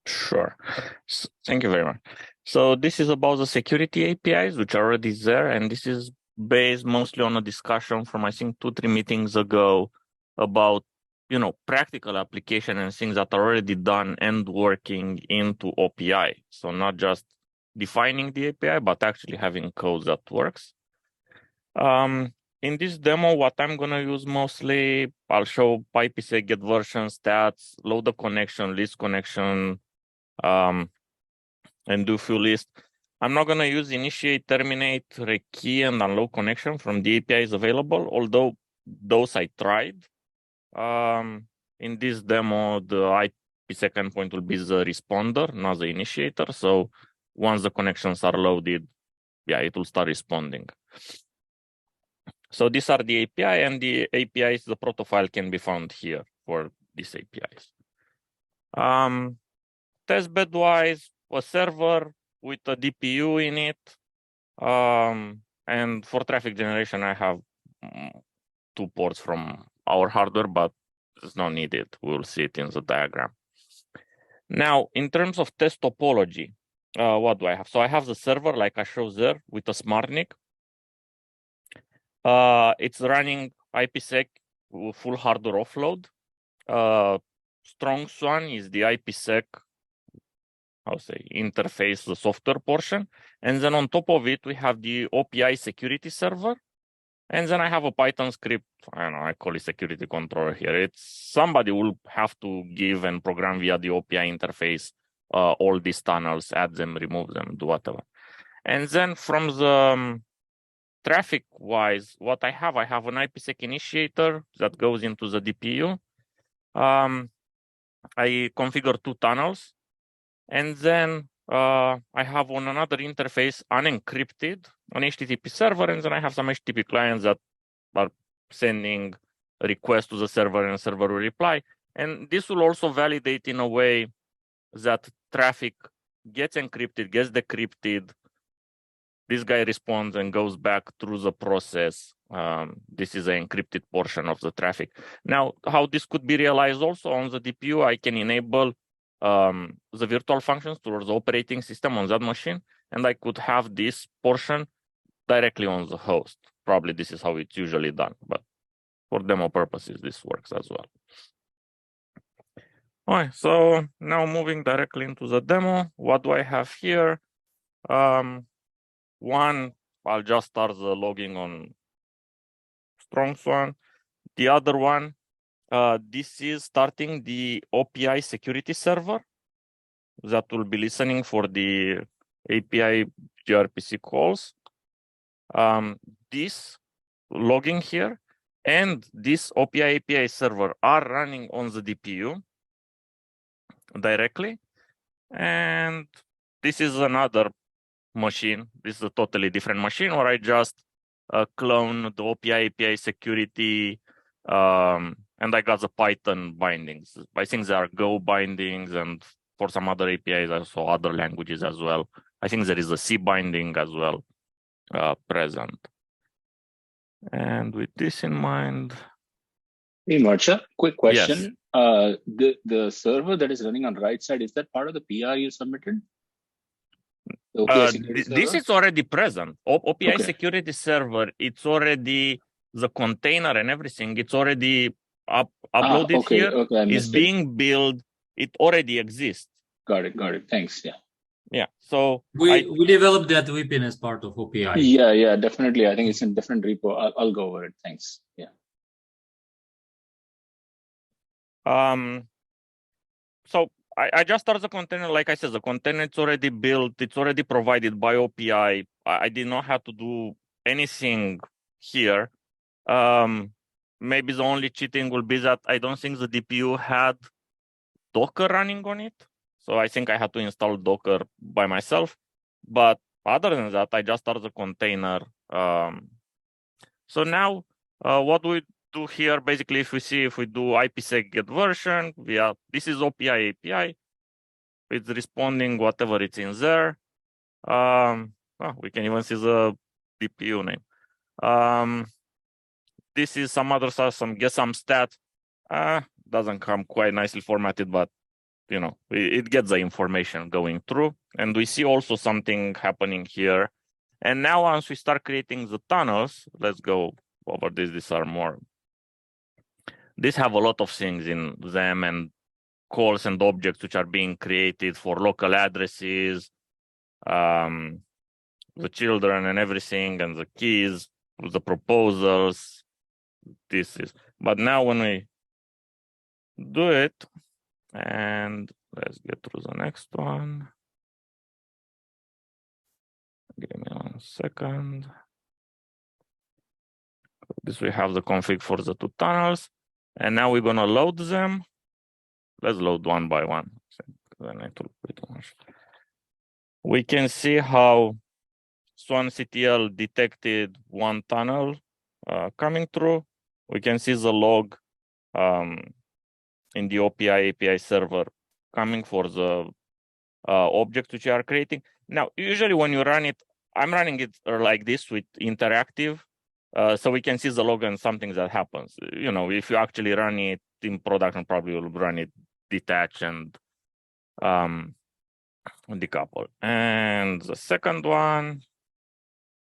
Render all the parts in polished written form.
Sure. Thank you very much. So this is about the security APIs, which are already there, and this is based mostly on a discussion from, I think, 2-3 meetings ago about, practical application and things that are already done and working into OPI. So not just defining the API, but actually having code that works. In this demo, what I'm going to use mostly, I'll show IPSEC get version stats, load the connection, list connection, and do few list. I'm not going to use initiate, terminate, rekey, and unload connection from the APIs available, although those I tried. In this demo, the IPSEC endpoint will be the responder, not the initiator. So once the connections are loaded, it will start responding. So these are the API, and the APIs, the proto file can be found here for these APIs. Testbed wise, a server with a DPU in it. And for traffic generation, I have 2 ports from our hardware, but it's not needed. We'll see it in the diagram. Now, in terms of test topology, what do I have? So I have the server, like I showed there, with a SmartNIC. It's running IPSEC full hardware offload. strongSwan is the IPSEC interface, the software portion. And then on top of it, we have the OPI security server. And then I have a Python script. I don't know, I call it security controller here. It's somebody will have to give and program via the OPI interface all these tunnels, add them, remove them, do whatever. And then from the traffic wise, what I have an IPSEC initiator that goes into the DPU. I configure 2 tunnels. And then I have on another interface unencrypted, an HTTP server, and then I have some HTTP clients that are sending a request to the server, and the server will reply. And this will also validate in a way that traffic gets encrypted, gets decrypted. This guy responds and goes back through the process. This is an encrypted portion of the traffic. Now, how this could be realized also on the DPU, I can enable the virtual functions towards the operating system on that machine, and I could have this portion directly on the host. Probably this is how it's usually done, but for demo purposes, this works as well. All right, so now moving directly into the demo, what do I have here? One, I'll just start the logging on strongSwan. The other one, this is starting the OPI security server that will be listening for the API gRPC calls. This logging here and this OPI API server are running on the DPU directly. And this is another machine. This is a totally different machine where I just clone the OPI API security and I got the Python bindings. I think there are Go bindings, and for some other APIs, I saw other languages as well. I think there is a C binding as well present. And with this in mind. Hey, Marsha, quick question. Yes. The server that is running on the right side, is that part of the PR you submitted? This is already present. OPI security server, it's already the container and everything. It's already uploaded here. It's being built. It already exists. Got it. Thanks. Yeah. So we developed that VPN as part of OPI. Yeah, definitely. I think it's in different repo. I'll go over it. Thanks. Yeah. So I just started the container. Like I said, the container it's already built. It's already provided by OPI. I did not have to do anything here. Maybe the only cheating will be that I don't think the DPU had Docker running on it. So I think I had to install Docker by myself. But other than that, I just started the container. So now what we do here, basically, if we do IPSEC get version, this is OPI API. It's responding whatever it's in there. We can even see the DPU name. This is some other stuff, some stats. Doesn't come quite nicely formatted, but it gets the information going through. And we see also something happening here. And now once we start creating the tunnels, let's go over this. These are more. These have a lot of things in them and calls and objects which are being created for local addresses, the children and everything, and the keys, the proposals. But now when we do it, and let's get through the next one. Give me 1 second. This we have the config for the 2 tunnels, and now we're gonna load them. Let's load one by one. We can see how SwanCTL detected 1 tunnel coming through. We can see the log in the OPI API server coming for the object which you are creating. Now, usually when you run it, I'm running it like this with interactive, so we can see the log and something that happens. If you actually run it in production, probably you'll run it detach and decouple. And the second one,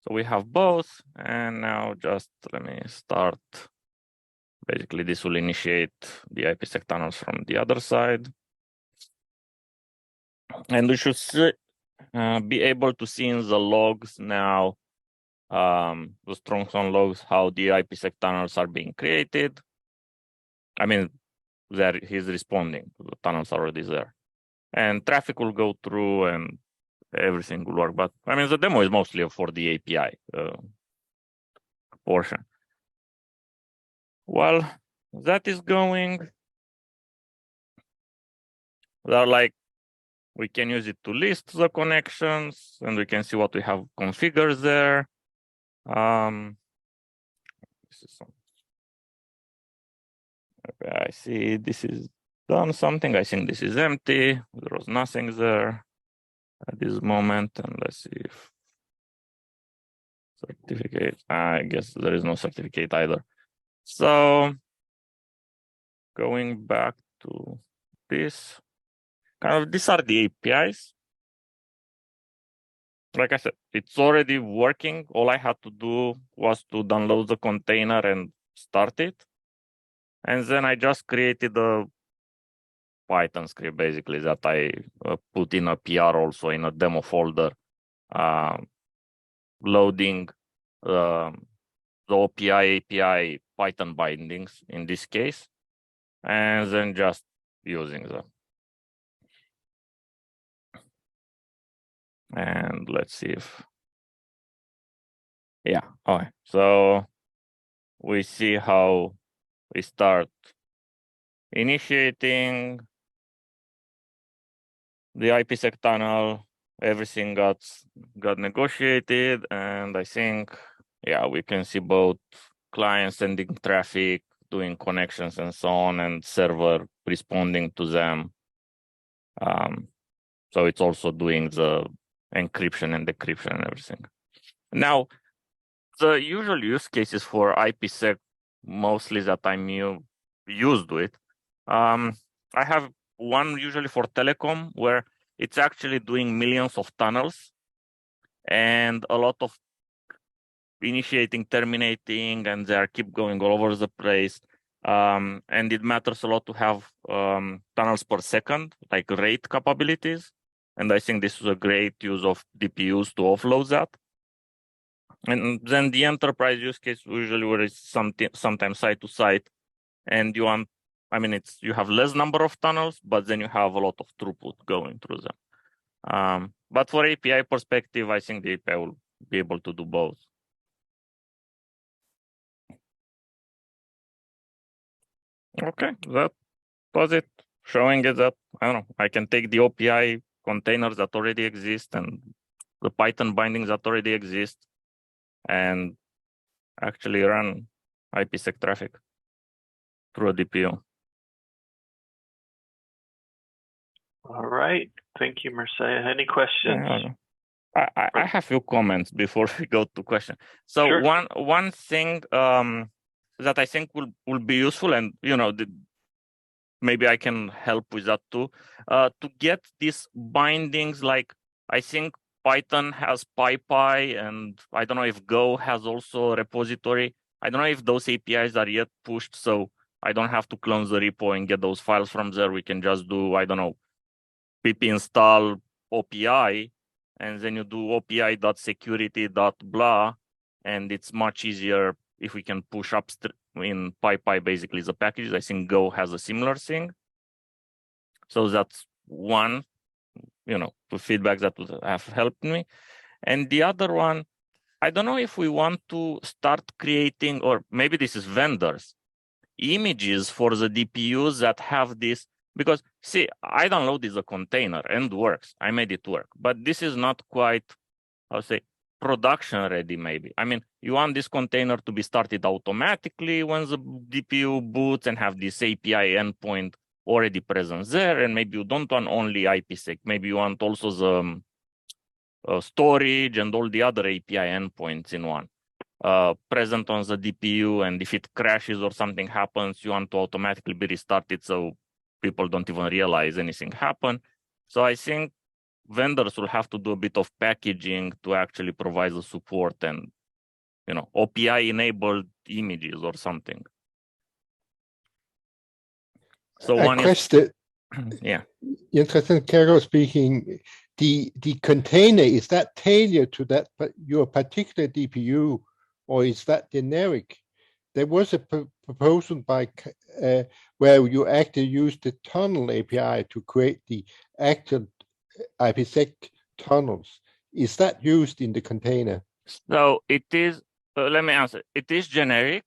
so we have both, and now just let me start. Basically, this will initiate the IPSEC tunnels from the other side. And we should be able to see in the logs now, the strongSwan logs, how the IPSEC tunnels are being created. I mean, there he's responding. The tunnels are already there. And traffic will go through and everything will work. But I mean, the demo is mostly for the API portion. Well, that is going. They're we can use it to list the connections, and we can see what we have configured there. This is okay, I see this is done something. I think this is empty. There was nothing there at this moment. And let's see if certificate. I guess there is no certificate either. So going back to this, these are the APIs. Like I said, it's already working. All I had to do was to download the container and start it. And then I just created a Python script, basically, that I put in a PR also in a demo folder, loading the OPI API Python bindings in this case, and then just using them. And let's see if, yeah, okay. So we see how we start initiating the IPSEC tunnel. Everything got negotiated, and I think, yeah, we can see both clients sending traffic, doing connections and so on, and server responding to them. So it's also doing the encryption and decryption and everything. Now, the usual use cases for IPSEC, mostly that I'm used with, I have one usually for telecom, where it's actually doing millions of tunnels and a lot of initiating, terminating, and they keep going all over the place. And it matters a lot to have tunnels per second, like rate capabilities. And I think this is a great use of DPUs to offload that. And then the enterprise use case usually where it's sometimes site to site, and you have less number of tunnels, but then you have a lot of throughput going through them. But for API perspective, I think the API will be able to do both. Okay, that was it. Showing it that, I don't know, I can take the OPI containers that already exist and the Python bindings that already exist and actually run IPSEC traffic through a DPU. All right. Thank you, Mircea. Any questions? I have a few comments before we go to questions. So Sure. one thing that I think will be useful, and maybe I can help with that too. To get these bindings, like I think Python has PyPy, and I don't know if Go has also a repository. I don't know if those APIs are yet pushed, so I don't have to clone the repo and get those files from there. We can just do, I don't know, pip install OPI, and then you do opi.security.blah, and it's much easier if we can push upstream in PyPy, basically the packages. I think Go has a similar thing. So that's one, feedback that would have helped me. And the other one, I don't know if we want to start creating, or maybe this is vendors, images for the DPUs that have this, because see, I downloaded the container and works. I made it work, but this is not quite, I'll say, production ready maybe. I mean, you want this container to be started automatically when the DPU boots and have this API endpoint already present there, and maybe you don't want only IPSEC. Maybe you want also the storage and all the other API endpoints in one. Present on the DPU, and if it crashes or something happens, you want to automatically be restarted so people don't even realize anything happened. So I think vendors will have to do a bit of packaging to actually provide the support and, OPI enabled images or something. So one question, yeah. Interesting, Carol speaking. The container, is that tailored to that your particular DPU, or is that generic? There was a proposal by where you actually used the tunnel API to create the actual IPSEC tunnels. Is that used in the container? So it is, let me answer. It is generic,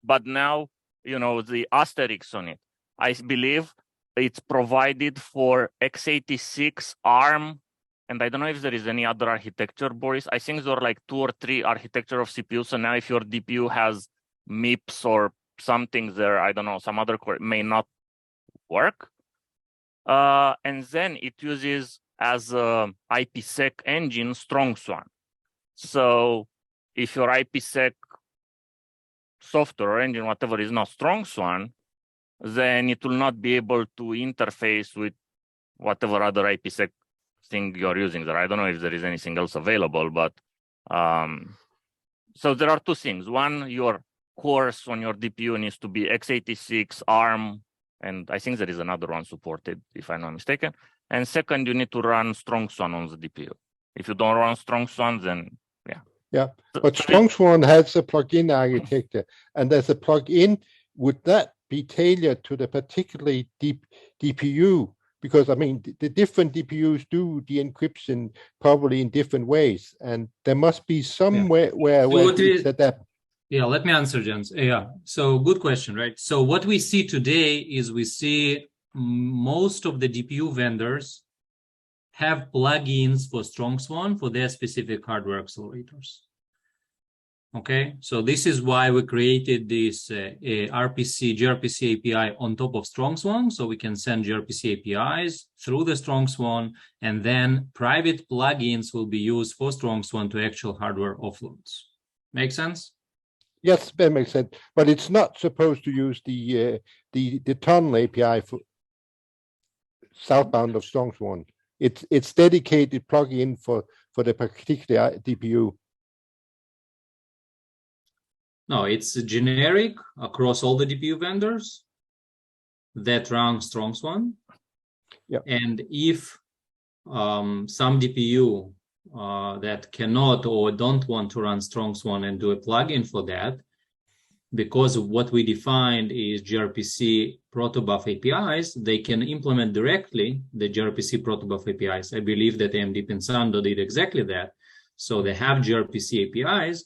but now, the asterisk on it. I believe it's provided for x86 ARM, and I don't know if there is any other architecture, Boris. I think there are like 2 or 3 architecture of CPU. So now if your DPU has MIPS or something there, I don't know, some other core, may not work. And then it uses as a IPSEC engine, strongSwan. So if your IPSEC software or engine, whatever, is not strongSwan, then it will not be able to interface with whatever other IPSEC thing you're using there. I don't know if there is anything else available, but so there are 2 things. One, your cores on your DPU needs to be x86 ARM, and I think there is another one supported, if I'm not mistaken. And second, you need to run strongSwan on the DPU. If you don't run strongSwan, then yeah. But strongSwan has a plugin architecture, and there's a plugin. Would that be tailored to the particularly deep DPU? Because I mean, the different DPUs do the encryption probably in different ways, and there must be somewhere where it's adapted. Yeah, let me answer, Jens. Yeah, so good question, right? So what we see today is we see most of the DPU vendors have plugins for strongSwan for their specific hardware accelerators. Okay, so this is why we created this gRPC API on top of strongSwan, so we can send gRPC APIs through the strongSwan, and then private plugins will be used for strongSwan to actual hardware offloads. Make sense? Yes, that makes sense. But it's not supposed to use the tunnel API for southbound of strongSwan. It's dedicated plugin for the particular DPU. No, it's generic across all the DPU vendors that run strongSwan. Yeah. And if some DPU that cannot or don't want to run strongSwan and do a plugin for that, because of what we defined is gRPC protobuf APIs, they can implement directly the gRPC protobuf APIs. I believe that AMD Pensando did exactly that. So they have gRPC APIs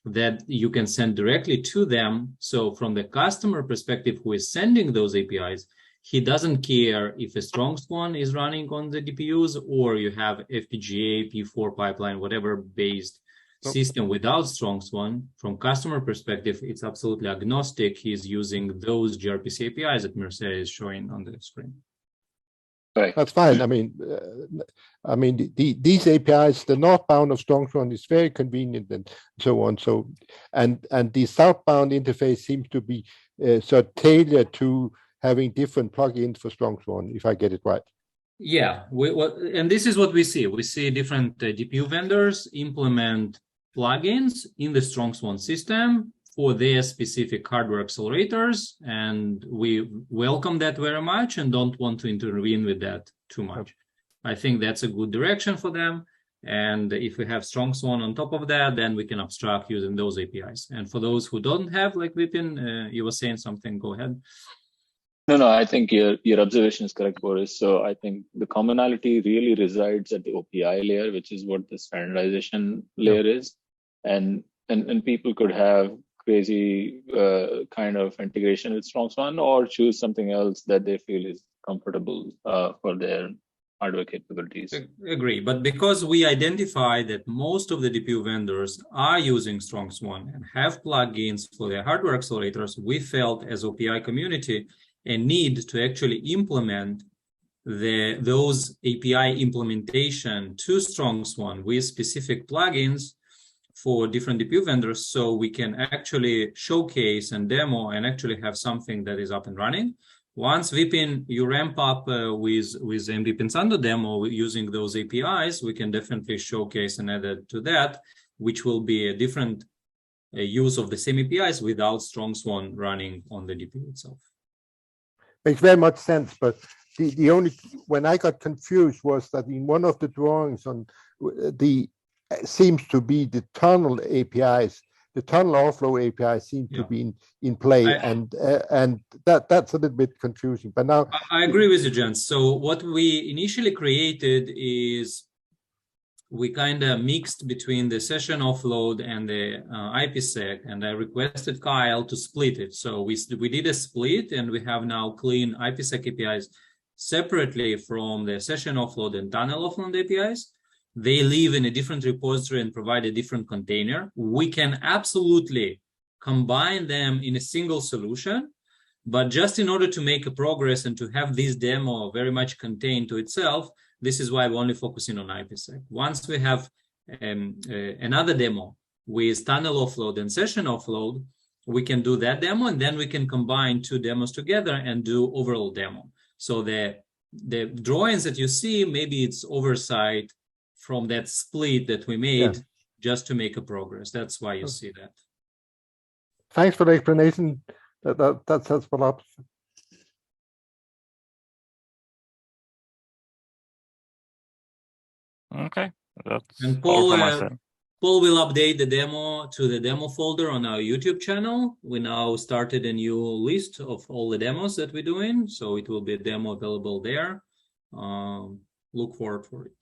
that you can send directly to them. So from the customer perspective who is sending those APIs, he doesn't care if a strongSwan is running on the DPUs or you have FPGA, P4 pipeline, whatever based system without strongSwan. From customer perspective, it's absolutely agnostic. He's using those gRPC APIs that Mircea is showing on the screen. Right. That's fine. I mean, these APIs, the northbound of strongSwan is very convenient and so on. So, and the southbound interface seems to be sort of tailored to having different plugins for strongSwan, if I get it right. Yeah, and this is what we see. We see different DPU vendors implement plugins in the strongSwan system for their specific hardware accelerators, and we welcome that very much and don't want to intervene with that too much. I think that's a good direction for them. And if we have strongSwan on top of that, then we can abstract using those APIs. And for those who don't have, like Vipin, you were saying something, go ahead. No, I think your observation is correct, Boris. So I think the commonality really resides at the OPI layer, which is what the standardization layer is. And people could have crazy kind of integration with strongSwan or choose something else that they feel is comfortable for their hardware capabilities. Agree, but because we identify that most of the DPU vendors are using strongSwan and have plugins for their hardware accelerators, we felt as OPI community a need to actually implement those API implementation to strongSwan with specific plugins for different DPU vendors, so we can actually showcase and demo and actually have something that is up and running. Once Vipin, you ramp up with MD Pensando demo using those APIs, we can definitely showcase and add it to that, which will be a different use of the same APIs without strongSwan running on the DPU itself. Makes very much sense, but the only, when I got confused was that in one of the drawings on the seems to be the tunnel APIs, the tunnel offload API seem to be in play, and that's a little bit confusing. But now I agree with you, Jens. So what we initially created is we kind of mixed between the session offload and the IPSEC, and I requested Kyle to split it. So we did a split, and we have now clean IPSEC APIs separately from the session offload and tunnel offload APIs. They live in a different repository and provide a different container. We can absolutely combine them in a single solution, but just in order to make a progress and to have this demo very much contained to itself, this is why we're only focusing on IPSEC. Once we have another demo with tunnel offload and session offload, we can do that demo, and then we can combine two demos together and do overall demo. So the drawings that you see, maybe it's oversight from that split that we made just to make a progress. That's why you see that. Thanks for the explanation. That's helpful up. Okay, that's and all Paul, from my side. Paul will update the demo to the demo folder on our YouTube channel. We now started a new list of all the demos that we're doing, so it will be a demo available there. Look forward for it.